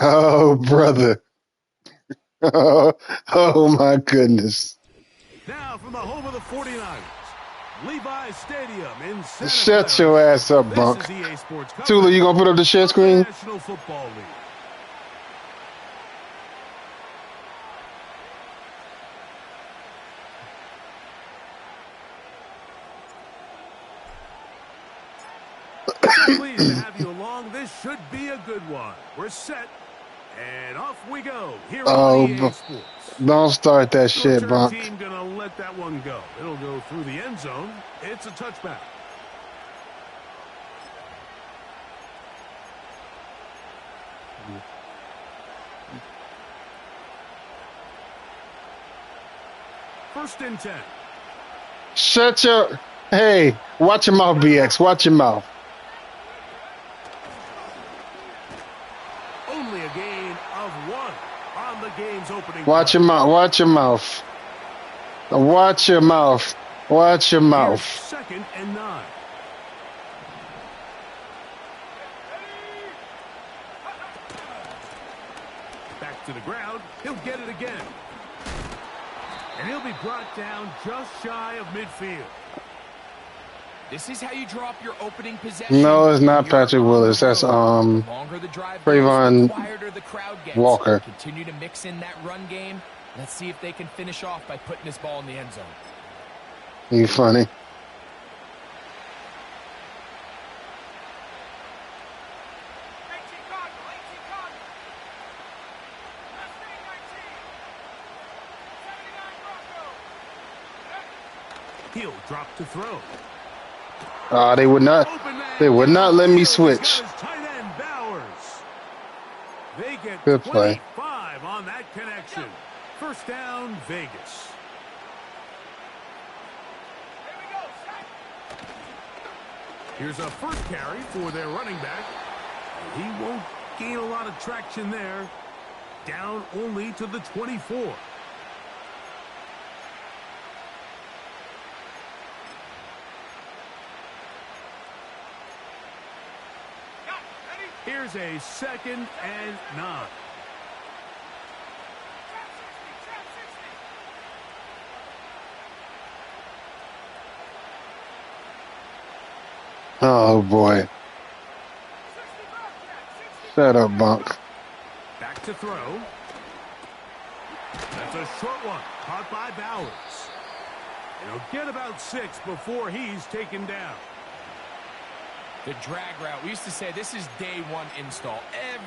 Oh, brother. Oh, my goodness. Now from the home of the 49ers, Levi's Stadium in Santa Shut Clara. your ass up, This Bunk. is EA Sports Tula, coverage you gonna put up the share of the screen? National Football League. So pleased to have you along. This should be a good one. We're set, and off we go here on Oh, EA Sports. don't start that No shit, return Bunk. team gonna let that one go. It'll go through the end zone. It's a touchback. First and 10. Shut your... Hey, watch your mouth, BX. Watch your mouth. Only a gain of 1 on the game's opening. Watch your mouth. Watch your mouth. Watch your mouth. Watch your mouth. Here's 2nd and 9. Back to the ground. He'll get it again. And he'll be brought down just shy of midfield. This is how you draw up your opening possession. No, it's not Patrick Willis. That's The longer the drive goes, Trayvon the quieter the crowd gets. Walker. Continue to mix in that run game. Let's see if they can finish off by putting this ball in the end zone. You funny. He'll drop to throw. They would not. They would not let me switch. Tight end Bowers. They get Good play. 25 on that connection. First down, Vegas. Here's a first carry for their running back. He won't gain a lot of traction there. Down only to the 24. Here's a 2nd and 9. Oh boy. Shut up, Bunk. Back to throw. That's a short one. Caught by Bowers. And he'll get about 6 before he's taken down. The drag route. We used to say this is day 1 install.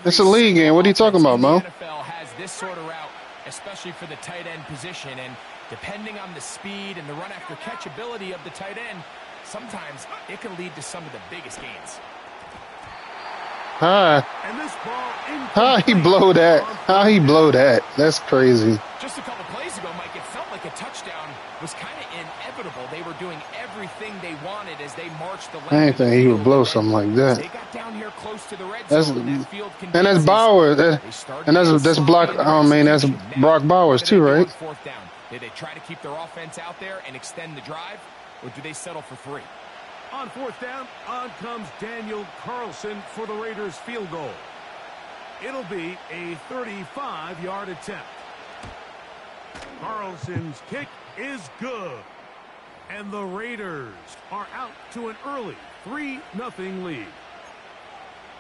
It's a league game. What are you talking about, Mo? The NFL has this sort of route, especially for the tight end position. And depending on the speed and the run after catch ability of the tight end, sometimes it can lead to some of the biggest gains. Hi. And this ball How he blow that? How he blow that? That's crazy. Just a couple plays ago, Mike, it felt like a touchdown was kind of inevitable. They were doing everything they wanted as they marched the length. I ain't think he would blow something like that. They got down here close to the red That's zone. That field and that's Bowers. And that's Block. I mean, that's Brock Bowers too, right? Fourth down. Did they try to keep their offense out there and extend the drive, or do they settle for 3? On 4th down, on comes Daniel Carlson for the Raiders field goal. It'll be a 35-yard attempt. Carlson's kick is good. And the Raiders are out to an early 3-0 lead.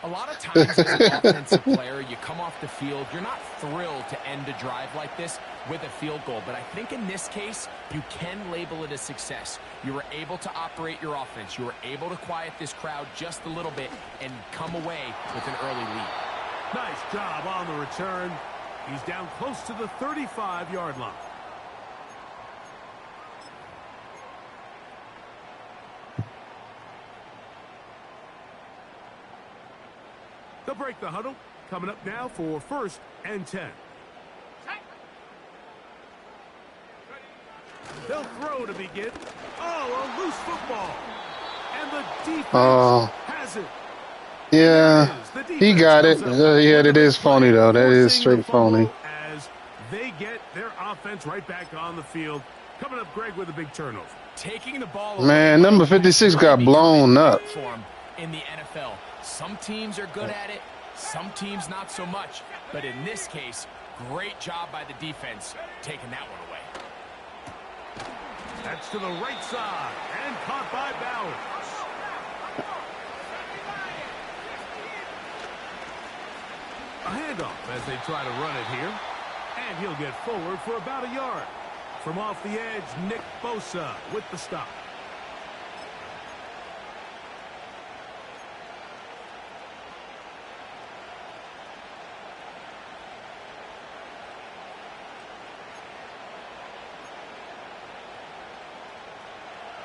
A lot of times as an offensive player, you come off the field, you're not thrilled to end a drive like this with a field goal. But I think in this case, you can label it a success. You were able to operate your offense. You were able to quiet this crowd just a little bit and come away with an early lead. Nice job on the return. He's down close to the 35-yard line. They'll break the huddle. Coming up now for 1st and 10. They'll throw to begin. Oh, a loose football. And the defense has it. Yeah, he got it. Yeah, that is phony, though. That is straight phony. As they get their offense right back on the field. Coming up, Greg, with a big turnover. Taking the ball. Man, number 56 got blown up. In the NFL. Some teams are good at it. Some teams not so much, but in this case, great job by the defense taking that one away. That's to the right side and caught by Bowers. A handoff as they try to run it here. And he'll get forward for about a yard. From off the edge, Nick Bosa with the stop.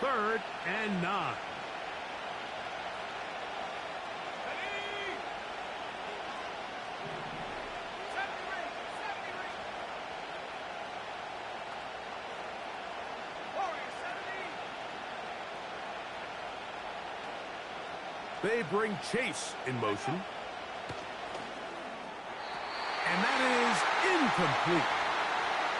Third and 9. They bring Chase in motion. And that is incomplete.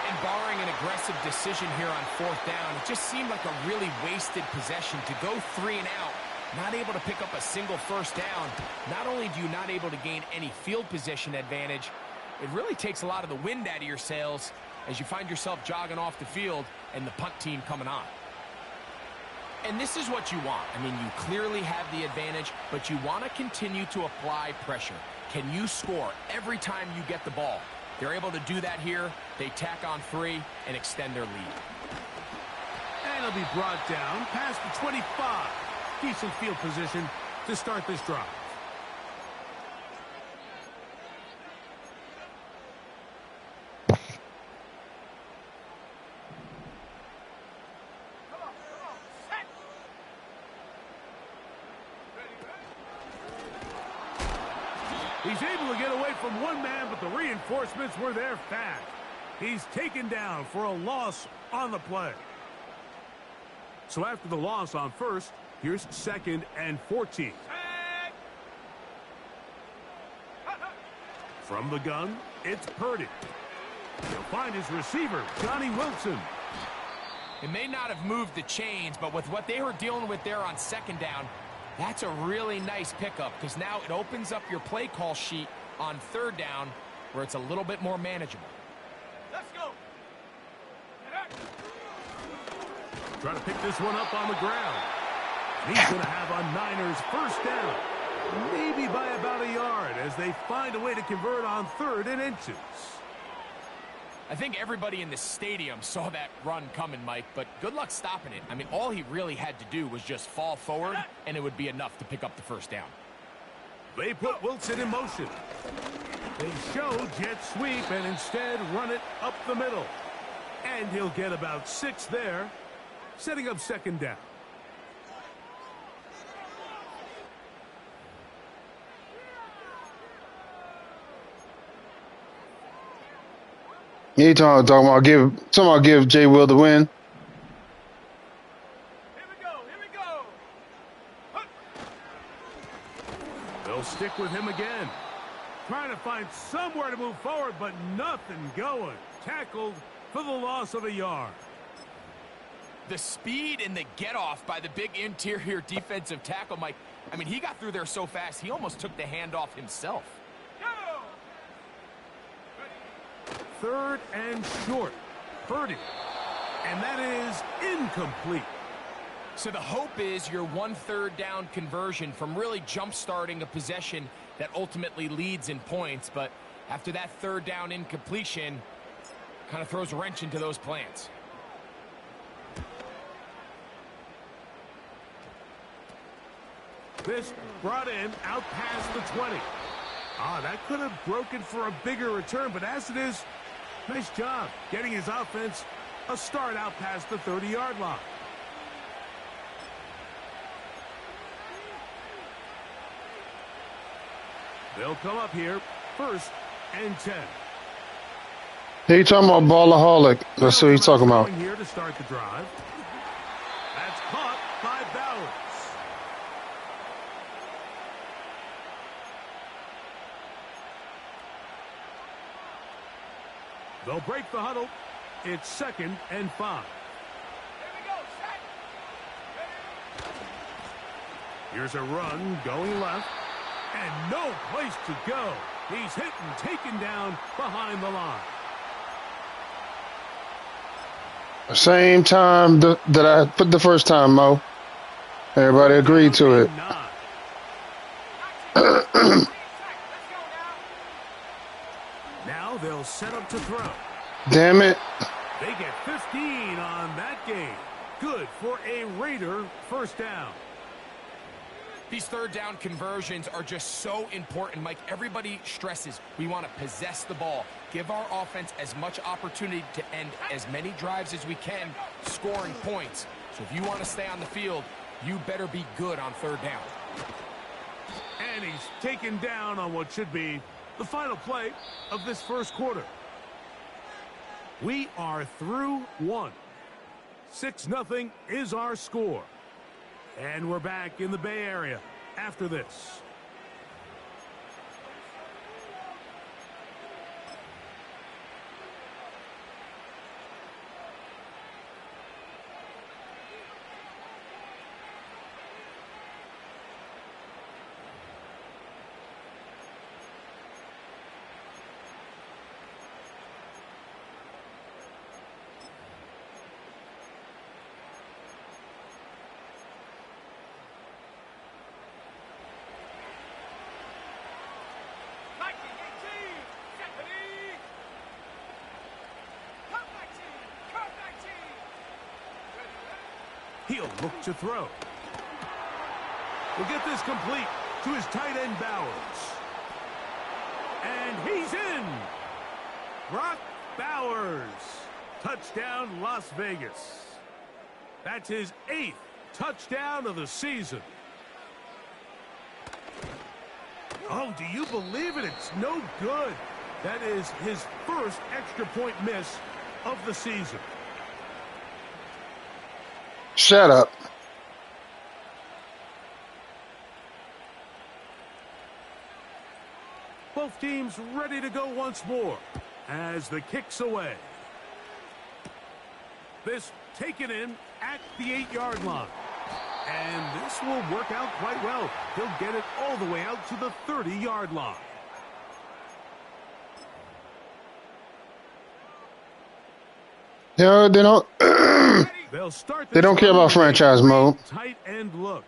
And barring an aggressive decision here on 4th down, it just seemed like a really wasted possession to go 3 and out, not able to pick up a single first down. Not only do you not able to gain any field position advantage, it really takes a lot of the wind out of your sails as you find yourself jogging off the field and the punt team coming on. And this is what you want. I mean, you clearly have the advantage, but you want to continue to apply pressure. Can you score every time you get the ball? They're able to do that here. They tack on 3 and extend their lead. And it'll be brought down past the 25. Decent field position to start this drive. He's able to get away from one man, but the reinforcements were there fast. He's taken down for a loss on the play. So after the loss on first, here's 2nd and 14. From the gun, it's Purdy. He'll find his receiver, Johnny Wilson. It may not have moved the chains, but with what they were dealing with there on 2nd down, that's a really nice pickup because now it opens up your play call sheet on 3rd down where it's a little bit more manageable. Let's go. Trying to pick this one up on the ground. He's going to have a Niners first down. Maybe by about a yard as they find a way to convert on 3rd and inches. I think everybody in the stadium saw that run coming, Mike, but good luck stopping it. I mean, all he really had to do was just fall forward, and it would be enough to pick up the first down. They put Wilson in motion. They show jet sweep and instead run it up the middle. And he'll get about 6 there, setting up 2nd down. You talking about give Jay Will the win? Here we go. They'll stick with him again. Trying to find somewhere to move forward, but nothing going. Tackled for the loss of a yard. The speed and the get-off by the big interior defensive tackle, Mike. I mean, he got through there so fast, he almost took the handoff himself. 3rd and short. Purdy. And that is incomplete. So the hope is your 1/3 down conversion from really jump-starting a possession that ultimately leads in points. But after that 3rd down incompletion, kind of throws a wrench into those plans. This brought in out past the 20. That could have broken for a bigger return, but as it is, nice job getting his offense a start out past the 30-yard line. They'll come up here, 1st and 10. He talking about ballaholic. That's what he's talking about. Here to start the drive. That's caught by Bowers. They'll break the huddle. It's 2nd and 5. Here's a run going left. And no place to go. He's hit and taken down behind the line. Same time that I put the first time, Mo. Everybody agreed to it. Now they'll set up to throw. Damn it. They get 15 on that game. Good for a Raider first down. These third down conversions are just so important, Mike. Everybody stresses we want to possess the ball, give our offense as much opportunity to end as many drives as we can, scoring points. So if you want to stay on the field, you better be good on third down. And he's taken down on what should be the final play of this first quarter. We are through one. 6-0 is our score. And we're back in the Bay Area after this. He'll look to throw. We'll get this complete to his tight end Bowers. And he's in. Brock Bowers. Touchdown, Las Vegas. That's his 8th touchdown of the season. Oh, do you believe it? It's no good. That is his first extra point miss of the season. Shut up. Both teams ready to go once more as the kick's away. This taken in at the 8-yard line. And this will work out quite well. He'll get it all the way out to the 30-yard line. No, they don't. They'll start. They don't care about franchise mode. Tight end look.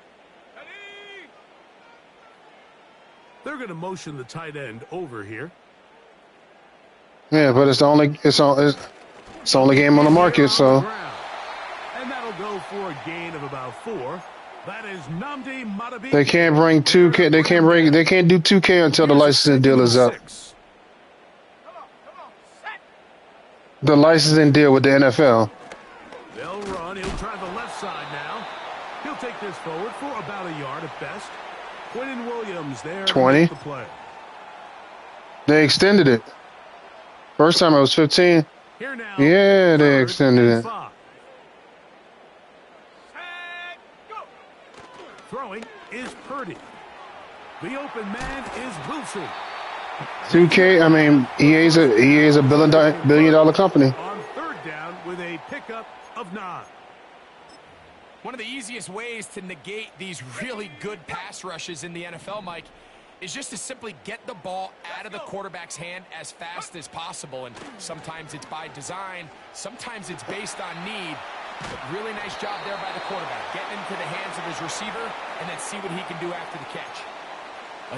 They're going to motion the tight end over here. Yeah, but it's the only game on the market, so. And that'll go for a gain of about 4. That is Nnamdi Madubuike. They can't bring 2K. They can't do 2K until the licensing deal is up. The licensing deal with the NFL. They'll run. He'll try the left side now. He'll take this forward for about a yard at best. Quentin Williams there. 20. The play. They extended it. First time it was 15. Here now, yeah, they extended it. Throwing is Purdy. The open man is Wilson. 2K, I mean, EA's a billion dollar company. On third down with a pickup of 9. One of the easiest ways to negate these really good pass rushes in the NFL, Mike, is just to simply get the ball out of the quarterback's hand as fast as possible. And sometimes it's by design, sometimes it's based on need. But really nice job there by the quarterback, getting into the hands of his receiver and then see what he can do after the catch.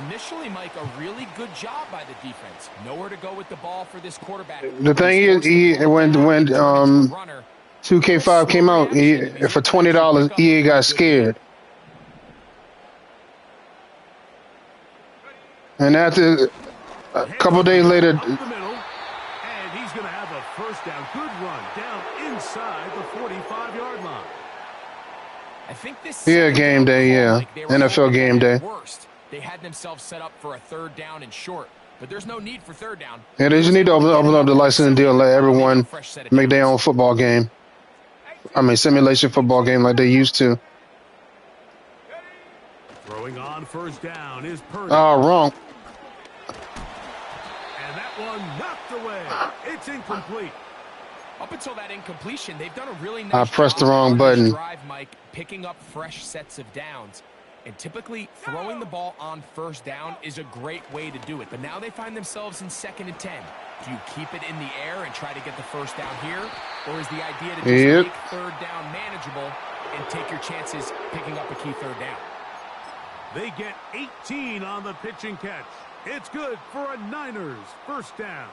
Initially, Mike, a really good job by the defense. Nowhere to go with the ball for this quarterback. The thing is, when 2K5 came out, for $20, EA got scared. And after a couple days later, and he's going to have a first down. Good run down inside the 45-yard line. I think this game day, NFL game day. Worst. They had themselves set up for a third down and short, but there's no need for third down. Yeah, they just need to open up the licensing deal and let everyone make their own football game. I mean, simulation football game like they used to. Throwing on first down is Purdy. Oh, wrong. And that one knocked away. It's incomplete. Up until that incompletion, they've done a really nice I pressed the job wrong on button. this drive, Mike, picking up fresh sets of downs. And typically, throwing the ball on first down is a great way to do it. But now they find themselves in 2nd and 10. Do you keep it in the air and try to get the first down here? Or is the idea to just make 3rd down manageable and take your chances picking up a key 3rd down? They get 18 on the pitch and catch. It's good for a Niners first down.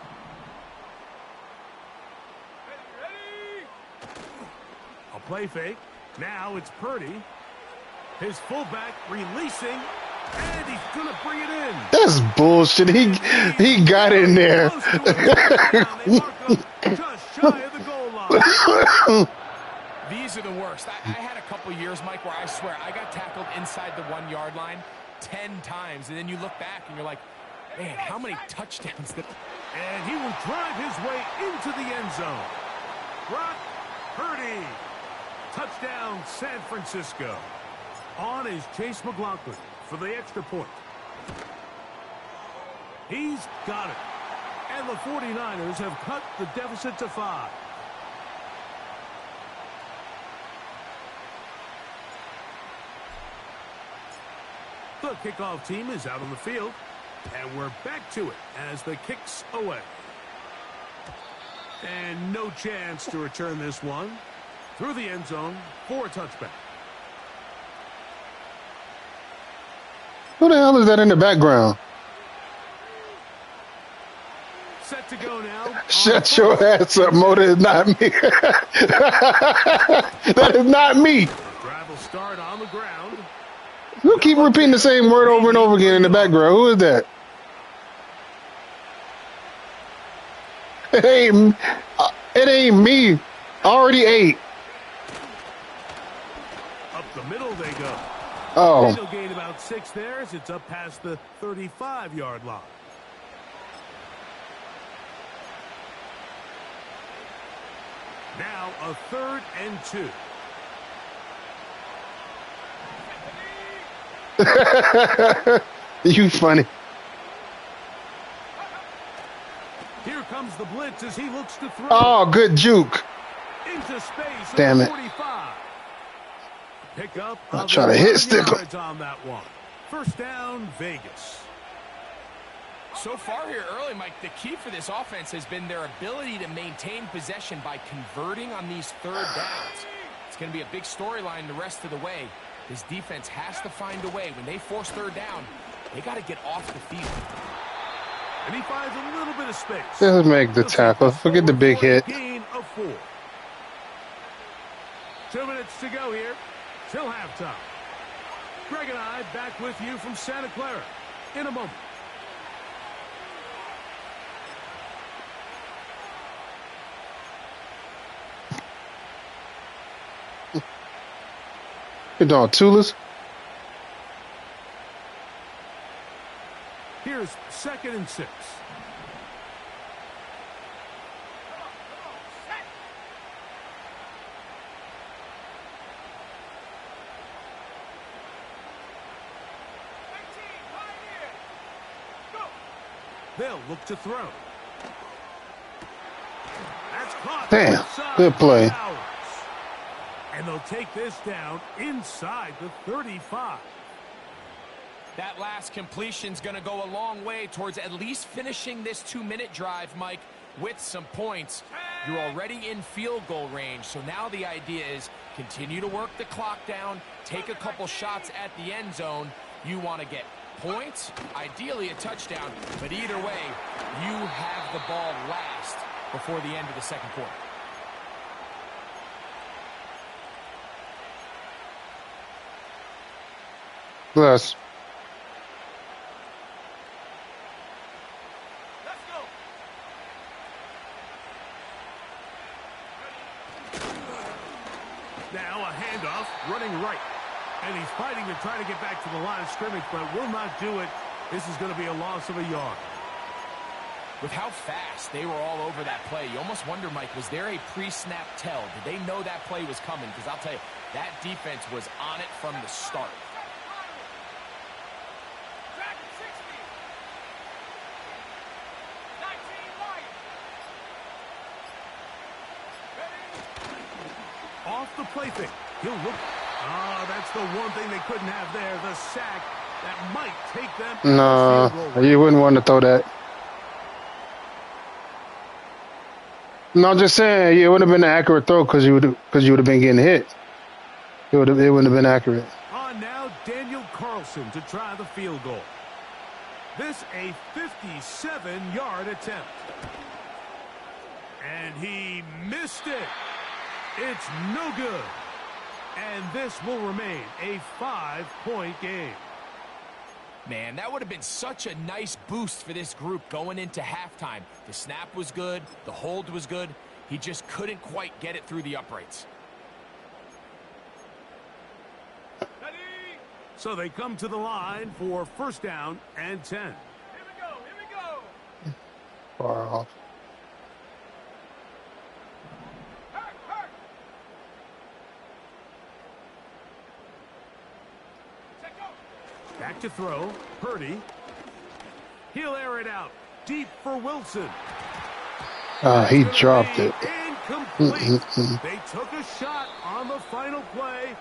A play fake. Now it's Purdy. His fullback releasing, and he's going to bring it in. That's bullshit. He got in there. They mark him just shy of the goal line. These are the worst. I had a couple years, Mike, where I swear I got tackled inside the 1-yard line 10 times, and then you look back and you're like, man, how many touchdowns did... And he will drive his way into the end zone. Brock Purdy. Touchdown, San Francisco. On is Chase McLaughlin for the extra point. He's got it. And the 49ers have cut the deficit to 5. The kickoff team is out on the field. And we're back to it as the kick's away. And no chance to return this one. Through the end zone for a touchback. Who the hell is that in the background? Set to go now. Shut your ass up, Mo. That is not me. That is not me. The drive will start on the ground. You keep repeating the same word over and over again in the background. Who is that? It ain't me. I already ate. Up the middle they go. Oh. They'll gain about 6 there as it's up past the 35-yard line. Now a 3rd and 2. You funny. Here comes the blitz as he looks to throw. Oh, good juke. Into space. Damn it. 45. Pick up. I'll try to hit stick on that one. First down, Vegas. So far here early, Mike, the key for this offense has been their ability to maintain possession by converting on these 3rd downs. It's going to be a big storyline the rest of the way. This defense has to find a way. When they force 3rd down, they got to get off the field. And he finds a little bit of space. Just make the tackle. Forget the big hit. Gain of 4. 2 minutes to go here till halftime. Greg and I back with you from Santa Clara in a moment. You're doing Tulas? Here's 2nd and 6. They'll look to throw. That's caught. Damn, good play. And they'll take this down inside the 35. That last completion's going to go a long way towards at least finishing this 2-minute drive, Mike, with some points. You're already in field goal range, so now the idea is continue to work the clock down, take a couple shots at the end zone. You want to get points, ideally a touchdown, but either way, you have the ball last before the end of the 2nd quarter. Bless. Let's go. Now a handoff running right. And he's fighting to try to get back to the line of scrimmage, but will not do it. This is going to be a loss of a yard. With how fast they were all over that play, you almost wonder, Mike, was there a pre-snap tell? Did they know that play was coming? Because I'll tell you, that defense was on it from the start. Off the play fake. He'll look. Oh, that's the one thing they couldn't have there, the sack that might take them. No, you wouldn't want to throw that. No, I'm just saying, it would have been an accurate throw because you would have been getting hit. It wouldn't have been accurate. On now, Daniel Carlson to try the field goal. This a 57-yard attempt. And he missed it. It's no good. And this will remain a 5-point game. Man, that would have been such a nice boost for this group going into halftime. The snap was good. The hold was good. He just couldn't quite get it through the uprights. So they come to the line for first down and 10. Here we go. Far off. Back to throw. Purdy. He'll air it out. Deep for Wilson. He dropped it. Incomplete. They took a shot on the final play.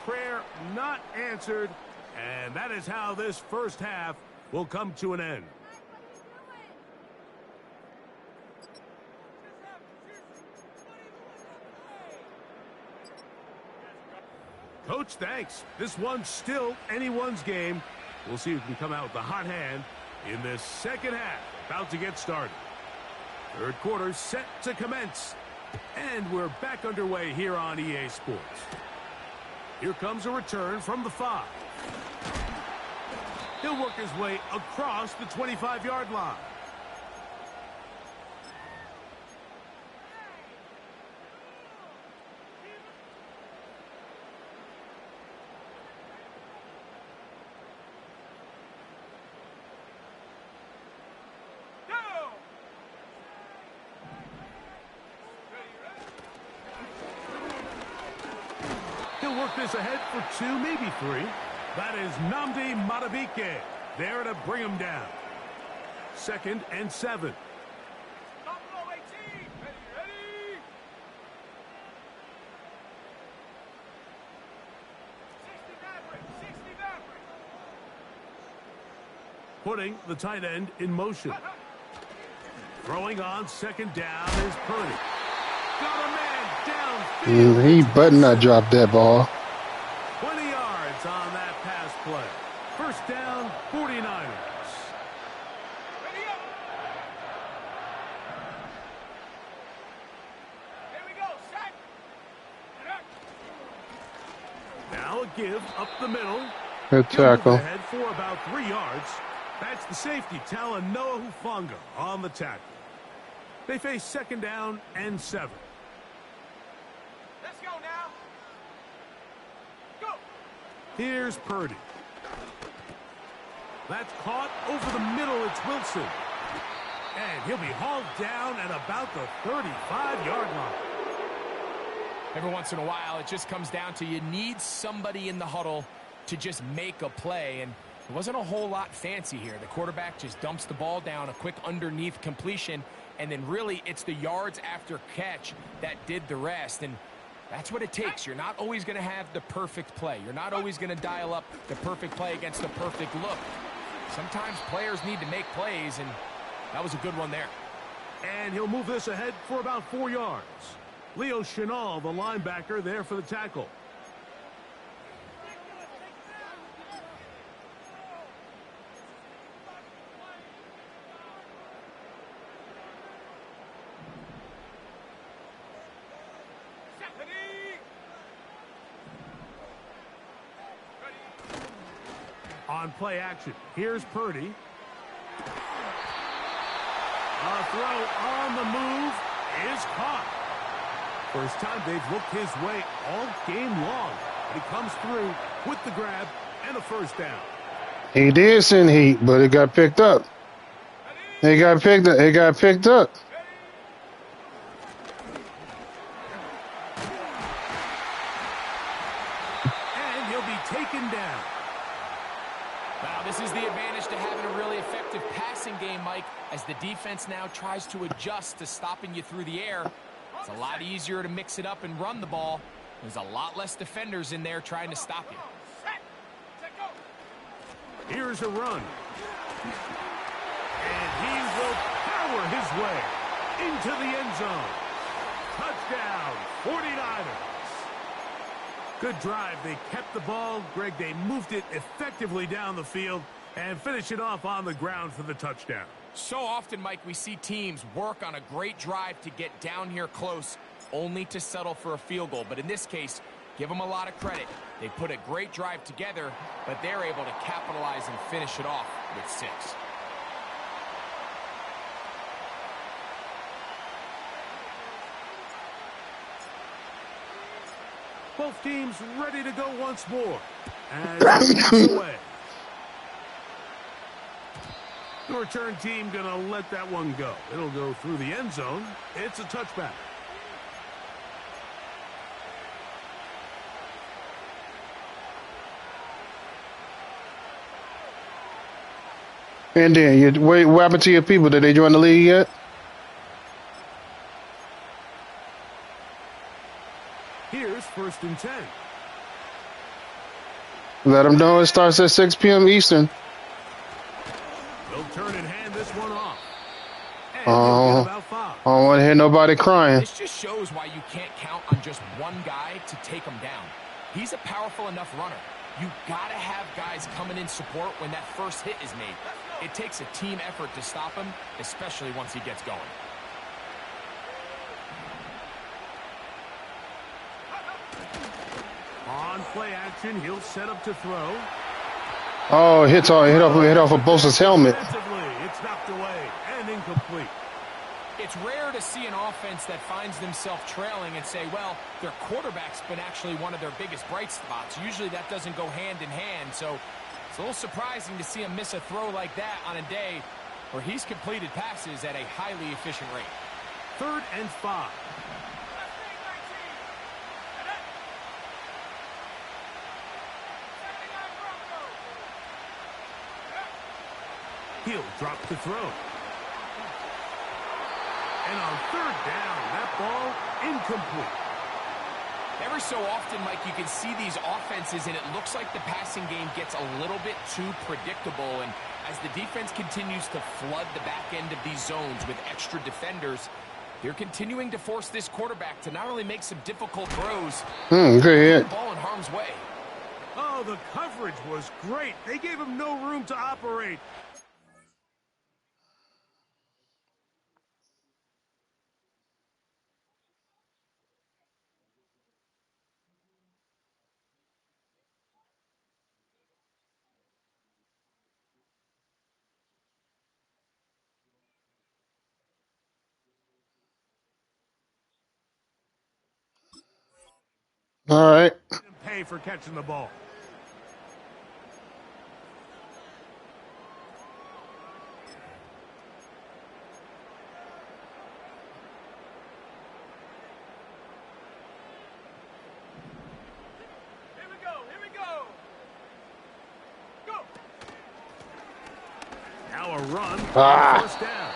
Prayer not answered. And that is how this first half will come to an end. Coach, thanks. This one's still anyone's game. We'll see who can come out with the hot hand in this second half. About to get started. Third quarter set to commence. And we're back underway here on EA Sports. Here comes a return from the 5. He'll work his way across the 25-yard line. He'll work this ahead for 2, maybe 3. That is Nnamdi Madubuike there to bring him down. 2nd and 7. Putting the tight end in motion. Throwing on 2nd down is Purdy. Got a man downfield. He better not drop that ball. 20 yards on that pass play. First down, 49ers. Here we go, set. Now a give up the middle. Good tackle. Ahead for about 3 yards. That's the safety, Talanoa Hufanga on the tackle. They face 2nd down and 7. Let's go now. Go. Here's Purdy. That's caught over the middle. It's Wilson. And he'll be hauled down at about the 35-yard line. Every once in a while, it just comes down to you need somebody in the huddle to just make a play. And it wasn't a whole lot fancy here. The quarterback just dumps the ball down, a quick underneath completion, and then really it's the yards after catch that did the rest. And that's what it takes. You're not always going to have the perfect play. You're not always going to dial up the perfect play against the perfect look. Sometimes players need to make plays, and that was a good one there. And he'll move this ahead for about 4 yards. Leo Chenal, the linebacker, there for the tackle. On play action, here's Purdy. A throw on the move is caught. First time they've looked his way all game long. But he comes through with the grab and a first down. He did send heat, but it got picked up. It got picked up. It got picked up. And he'll be taken down. Wow, this is the advantage to having a really effective passing game, Mike, as the defense now tries to adjust to stopping you through the air. It's a lot easier to mix it up and run the ball. There's a lot less defenders in there trying to stop you. Here's a run. And he will power his way into the end zone. Touchdown, 49ers. Good drive. They kept the ball. Greg, they moved it effectively down the field and finished it off on the ground for the touchdown. So often, Mike, we see teams work on a great drive to get down here close, only to settle for a field goal. But in this case, give them a lot of credit. They put a great drive together, but they're able to capitalize and finish it off with 6. Both teams ready to go once more. As away. The return team going to let that one go. It'll go through the end zone. It's a touchback. And then, what happened to your people? Did they join the league yet? Here's 1st and 10. Let them know it starts at 6 p.m. Eastern. They'll turn and hand this one off. And Oh, about 5. I don't want to hear nobody crying. This just shows why you can't count on just one guy to take him down. He's a powerful enough runner. You gotta have guys coming in support when that first hit is made. It takes a team effort to stop him, especially once he gets going. On play action, he'll set up to throw. Oh, hit off of Bosa's helmet. Defensively, it's knocked away and incomplete. It's rare to see an offense that finds themselves trailing and say, well, their quarterback's been actually one of their biggest bright spots. Usually that doesn't go hand in hand, so it's a little surprising to see him miss a throw like that on a day where he's completed passes at a highly efficient rate. 3rd and 5. He'll drop the throw. And on 3rd down, that ball incomplete. Every so often, Mike, you can see these offenses, and it looks like the passing game gets a little bit too predictable. And as the defense continues to flood the back end of these zones with extra defenders, they're continuing to force this quarterback to not only make some difficult throws, Good hit. the ball in harm's way. Oh, the coverage was great. They gave him no room to operate. All right. Pay for catching the ball. Here we go. Go. Now a run. First down.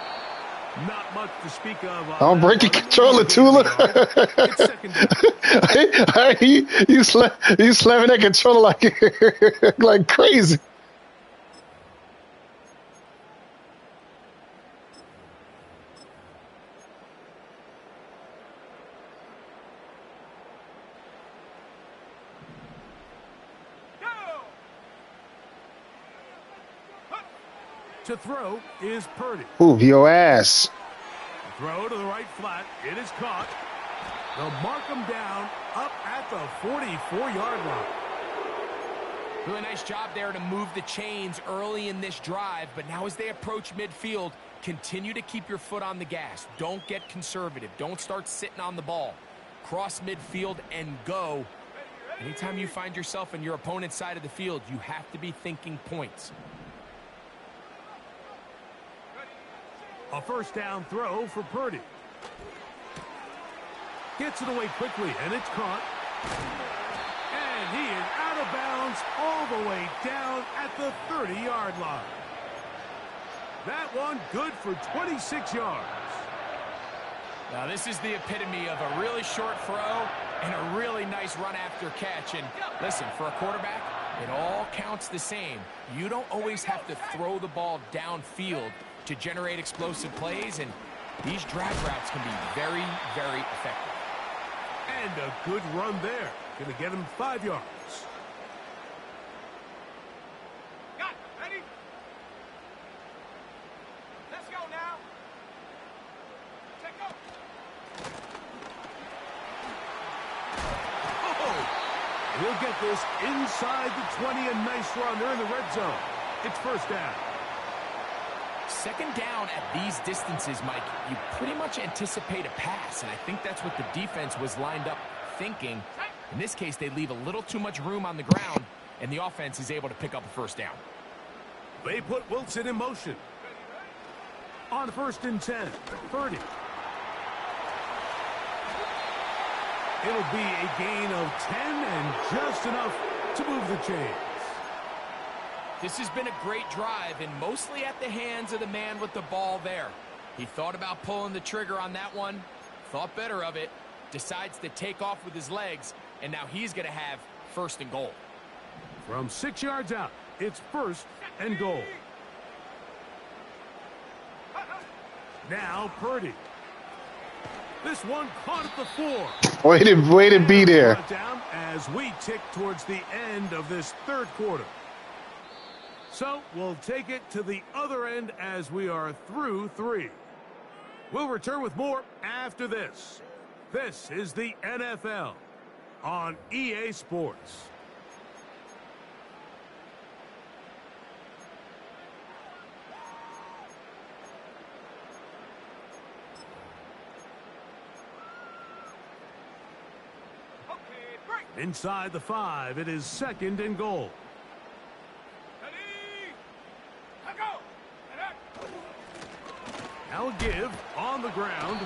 Not much to speak of. Don't break your controller, Tula. you slamming that controller like crazy. To throw is Purdy. Move your ass. Throw to the right flat. It is caught. They'll mark him down up at the 44-yard line. Really nice job there to move the chains early in this drive, but now as they approach midfield, continue to keep your foot on the gas. Don't get conservative. Don't start sitting on the ball. Cross midfield and go. Anytime you find yourself in your opponent's side of the field, you have to be thinking points. A first down throw for Purdy. Gets it away quickly, and it's caught. And he is out of bounds all the way down at the 30-yard line. That one good for 26 yards. Now this is the epitome of a really short throw And a really nice run after catch. And listen, for a quarterback, it all counts the same. You don't always have to throw the ball downfield to generate explosive plays, and these drag routes can be very, very effective. And a good run there. Going to get him 5 yards. Got it. Ready? Let's go now. Check go. Oh, he'll get this inside the 20, a nice run. They're in the red zone. It's first down. Second down at these distances, Mike, you pretty much anticipate a pass, and I think that's what the defense was lined up thinking. In this case, they leave a little too much room on the ground, and the offense is able to pick up a first down. They put Wilson in motion. On 1st and 10, Purdy. It'll be a gain of 10 and just enough to move the chains. This has been a great drive, and mostly at the hands of the man with the ball there. He thought about pulling the trigger on that one, thought better of it, decides to take off with his legs, and now he's going to have 1st and goal. From 6 yards out, it's 1st and goal. Now Purdy. This one caught at the 4. Way to be there. Down as we tick towards the end of this 3rd quarter. So we'll take it to the other end as we are through 3. We'll return with more after this. This is the NFL on EA Sports. Inside the 5, it is 2nd and goal. Now a give on the ground,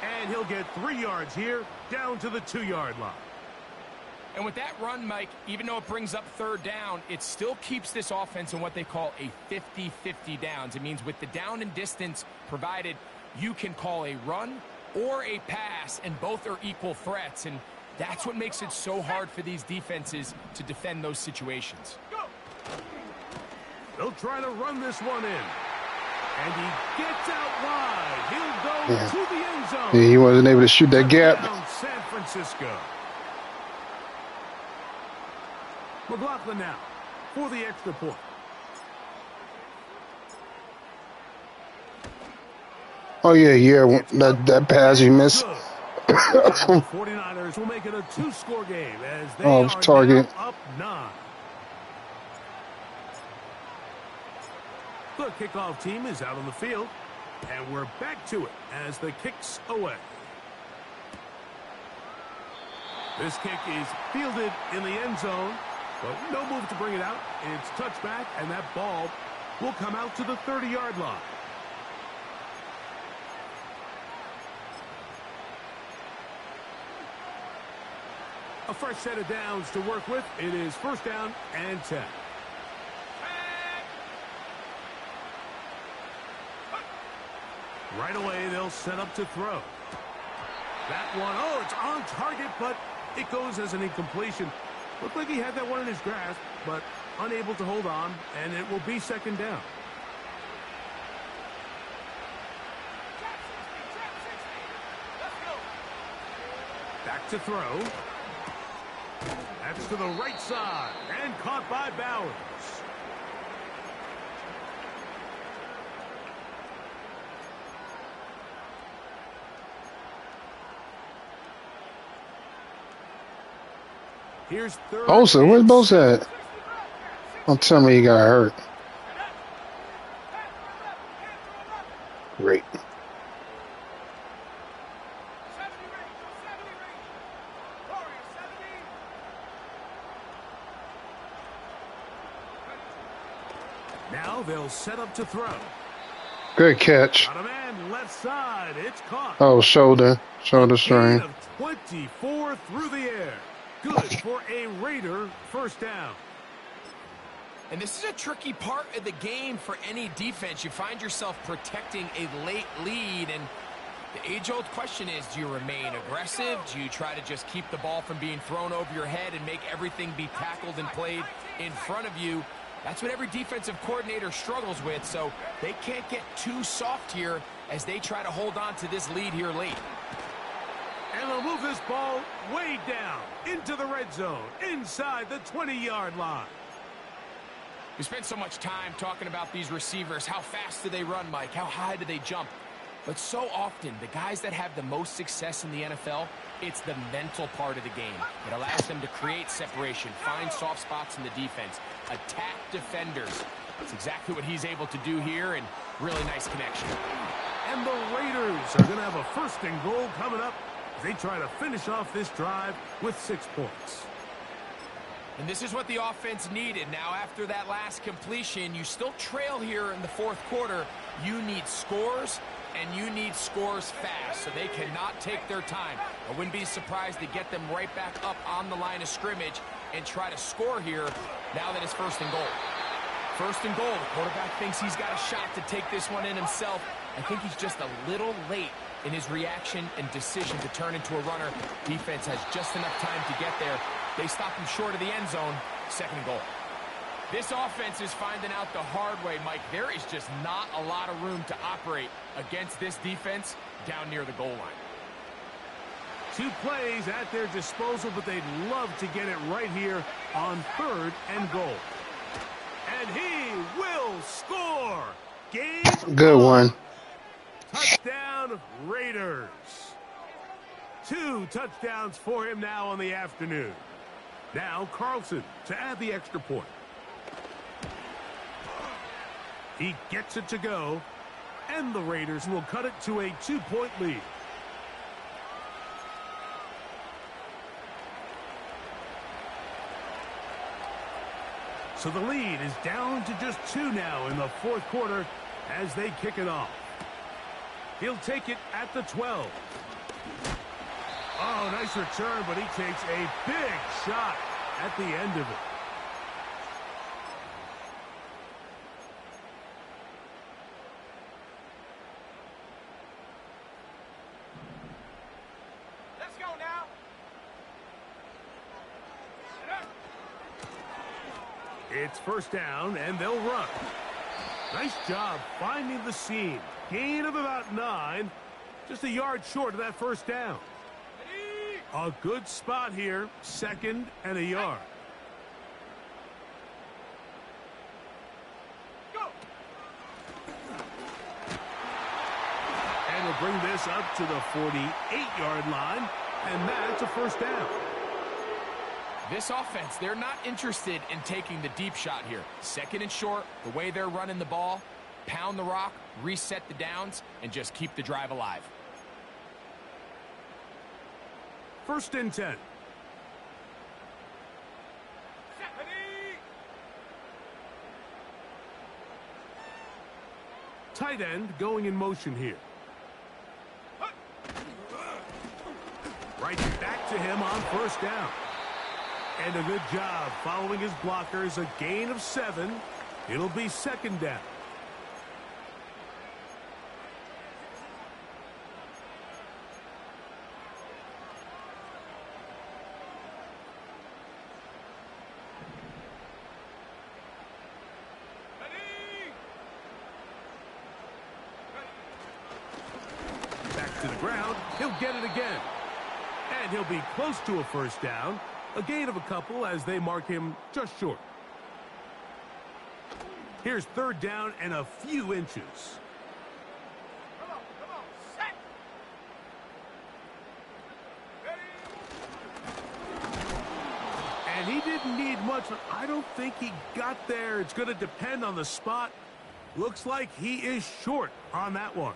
and he'll get 3 yards here, down to the 2-yard line. And with that run, Mike, even though it brings up 3rd down, it still keeps this offense in what they call a 50-50 downs. It means with the down and distance provided, you can call a run or a pass, and both are equal threats. And that's what makes it so hard for these defenses to defend those situations. They'll try to run this one in. And he gets out wide. He'll go to the end zone. Yeah, he wasn't able to shoot that gap. San Francisco. McLaughlin now for the extra point. Oh, yeah. That pass he missed. 49ers will make it a 2-score game as they are target. now up 9. The kickoff team is out on the field, and we're back to it as the kick's away. This kick is fielded in the end zone, but no move to bring it out. It's touchback, and that ball will come out to the 30-yard line. A fresh set of downs to work with. It is 1st down and 10. Right away, they'll set up to throw. That one, oh, it's on target, but it goes as an incompletion. Looked like he had that one in his grasp, but unable to hold on, and it will be 2nd down. Back to throw. That's to the right side, and caught by Bowers. Here's 3rd. Bosa, where's Bosa at? Don't tell me he got hurt. Great. Now they'll set up to throw. Good catch. Got a man left side. It's caught. Oh, shoulder strain. 24 through the air. Good for a Raider 1st down. And this is a tricky part of the game for any defense. You find yourself protecting a late lead, and The age-old question is, do you remain aggressive? Do you try to just keep the ball from being thrown over your head and make everything be tackled and played in front of you? That's what every defensive coordinator struggles with, so they can't get too soft here as they try to hold on to this lead here late. And they'll move this ball way down into the red zone, inside the 20-yard line. We spent so much time talking about these receivers. How fast do they run, Mike? How high do they jump? But so often, the guys that have the most success in the NFL, it's the mental part of the game. It allows them to create separation, find soft spots in the defense, attack defenders. That's exactly what he's able to do here, and really nice connection. And the Raiders are going to have a first and goal coming up as they try to finish off this drive with 6 points. And this is what the offense needed. Now, after that last completion, you still trail here in the fourth quarter. You need scores, and you need scores fast, so they cannot take their time. I wouldn't be surprised to get them right back up on the line of scrimmage and try to score here now that it's first and goal. First and goal. The quarterback thinks he's got a shot to take this one in himself. I think he's just a little late in his reaction and decision to turn into a runner. Defense has just enough time to get there. They stop him short of the end zone. Second and goal. This offense is finding out the hard way, Mike. There is just not a lot of room to operate against this defense down near the goal line. 2 plays at their disposal, but they'd love to get it right here on third and goal. And he will score. Game Good one. Touchdown, Raiders. 2 touchdowns for him now on the afternoon. Now Carlson to add the extra point. He gets it to go, and the Raiders will cut it to a 2-point lead. So the lead is down to just 2 now in the fourth quarter as they kick it off. He'll take it at the 12. Oh, nice return, but he takes a big shot at the end of it. Let's go now. It's first down, and they'll run. Nice job finding the seam. Gain of about 9. Just a yard short of that first down. A good spot here. 2nd and a yard. Go. And we'll bring this up to the 48-yard line. And that's a first down. This offense, they're not interested in taking the deep shot here. 2nd and short, the way they're running the ball, pound the rock, reset the downs, and just keep the drive alive. 1st and 10. Ready. Tight end going in motion here. Right back to him on first down. And a good job following his blockers. A gain of 7. It'll be 2nd down. Back to the ground. He'll get it again. And he'll be close to a first down. A gain of a couple as they mark him just short. Here's 3rd down and a few inches. Come on, set. Ready. And he didn't need much. I don't think he got there. It's going to depend on the spot. Looks like he is short on that one.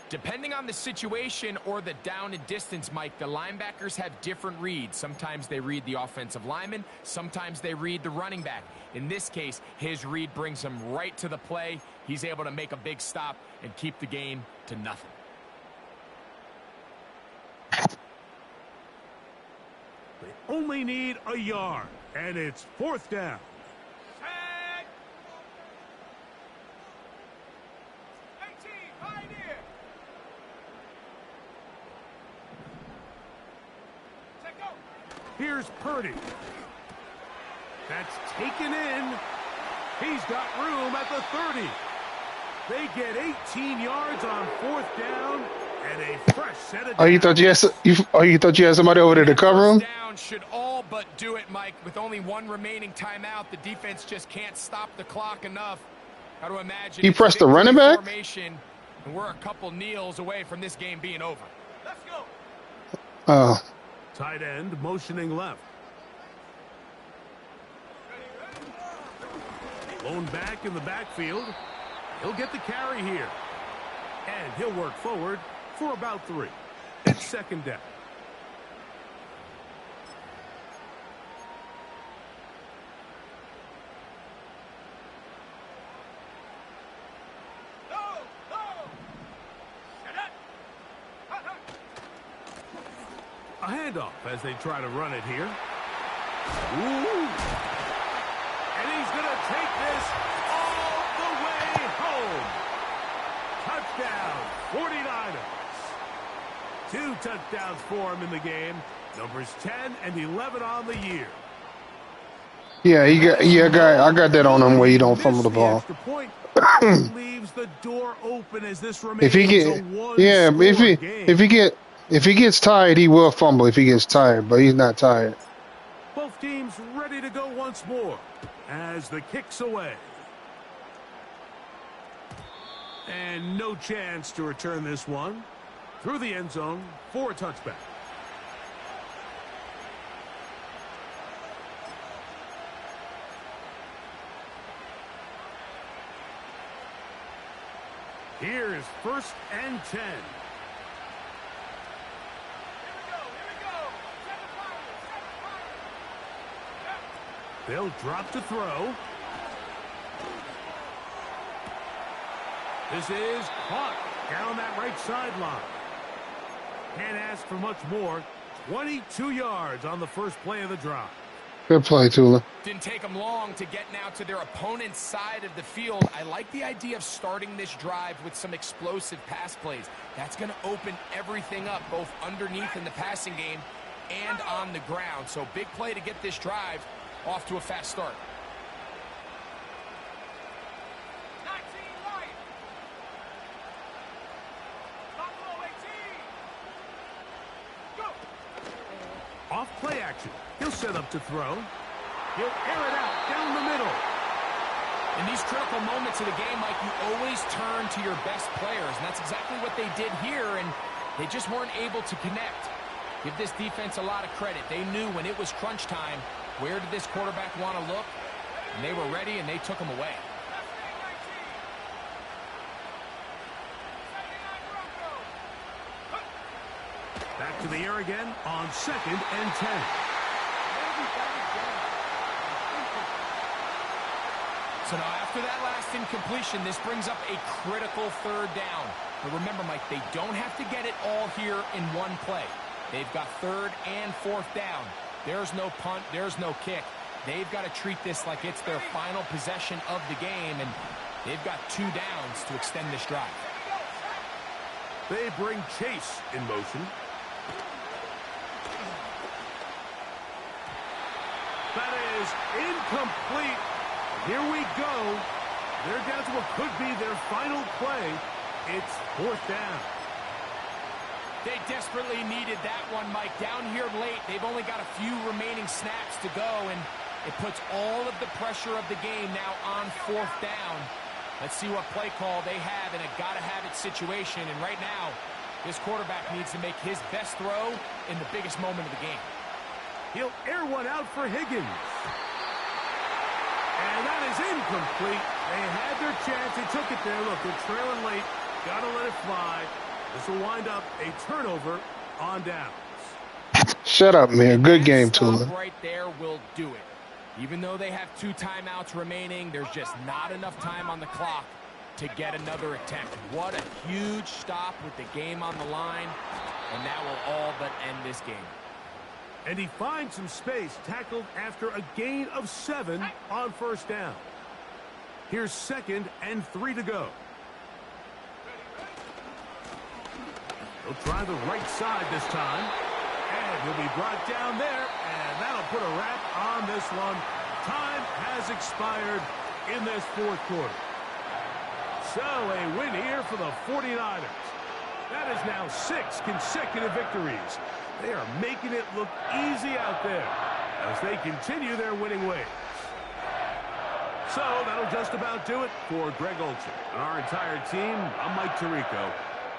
Depending on the situation or the down and distance, Mike, the linebackers have different reads. Sometimes they read the offensive lineman. Sometimes they read the running back. In this case, his read brings him right to the play. He's able to make a big stop and keep the game to nothing. They only need a yard, and it's 4th down. Set. 18, right here. Here's Purdy. That's taken in. He's got room at the 30. They get 18 yards on 4th down and a fresh set of Oh, you thought you had somebody over there to cover First him? down should all but do it, Mike. With only one remaining timeout, the defense just can't stop the clock enough. How to imagine He it's pressed the victory running back? formation, and we're a couple kneels away from this game being over. Let's go. Oh, Tight end motioning left. Lone back in the backfield. He'll get the carry here. And he'll work forward for about 3. It's 2nd down. Go. Go. Shut up. A handoff as they try to run it here. Ooh. And he's going to take this all the way home. Touchdown, 49ers. 2 touchdowns for him in the game. Numbers 10 and 11 on the year. yeah, I got that on him where you don't fumble the ball. Extra point leaves the door open as this remains If he a get, one-score game. if he gets tired, he will fumble if he gets tired, but he's not tired. Both teams ready to go once more as the kick's away. And no chance to return this one. Through the end zone for a touchback. Here's 1st and 10. Here we go. Seven fires. They'll drop to throw. This is caught down that right sideline. Can't ask for much more. 22 yards on the first play of the drive. Good play, Tula. Didn't take them long to get now to their opponent's side of the field. I like the idea of starting this drive with some explosive pass plays. That's going to open everything up, both underneath in the passing game and on the ground. So big play to get this drive off to a fast start. 19 right. Buffalo 18. Go. Off play action. He'll set up to throw. He'll air it out down the middle. In these critical moments of the game, Mike, you always turn to your best players, and that's exactly what they did here, and they just weren't able to connect. Give this defense a lot of credit. They knew when it was crunch time, where did this quarterback want to look, and they were ready, and they took him away. Back to the air again on 2nd and 10. So now after that last incompletion, this brings up a critical 3rd down. But remember, Mike, they don't have to get it all here in one play. They've got 3rd and 4th down. There's no punt. There's no kick. They've got to treat this like it's their final possession of the game, and they've got 2 downs to extend this drive. They bring Chase in motion. That is incomplete. Here we go. They're down to what could be their final play. It's 4th down. They desperately needed that one, Mike. Down here late, they've only got a few remaining snaps to go, and it puts all of the pressure of the game now on 4th down. Let's see what play call they have in a gotta-have-it situation. And right now, this quarterback needs to make his best throw in the biggest moment of the game. He'll air one out for Higgins. And that is incomplete. They had their chance. They took it there. Look, they're trailing late. Got to let it fly. This will wind up a turnover on downs. Shut up, man. Good game, Tula. Right there will do it. Even though they have 2 timeouts remaining, there's just not enough time on the clock to get another attempt. What a huge stop with the game on the line. And that will all but end this game. And he finds some space, tackled after a gain of 7 on 1st down. Here's 2nd and 3 to go. He'll try the right side this time. And And he'll be brought down there, and that'll put a wrap on this one. Time has expired in this fourth quarter. So a win here for the 49ers. That is now 6 consecutive victories. They are making it look easy out there as they continue their winning ways. So that'll just about do it for Greg Olson and our entire team. I'm Mike Tirico.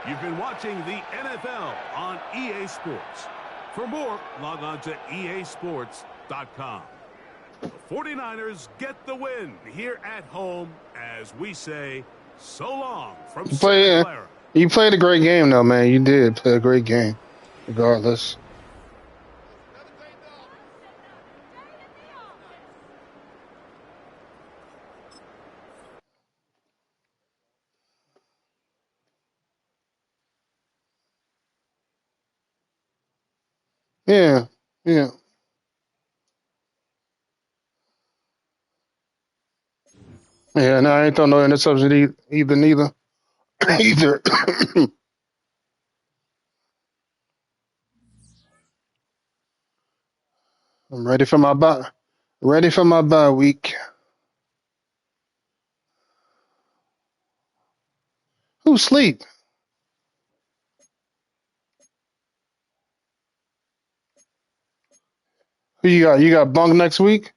You've been watching the NFL on EA Sports. For more, log on to easports.com. The 49ers get the win here at home as we say so long from Santa Clara. You played a great game, though, man. You did play a great game, regardless. Yeah, yeah. Yeah, no, I ain't throwing no interception neither. Either. I'm ready for my bye. Ready for my bye week. Who sleep? Who you got? You got bunk next week?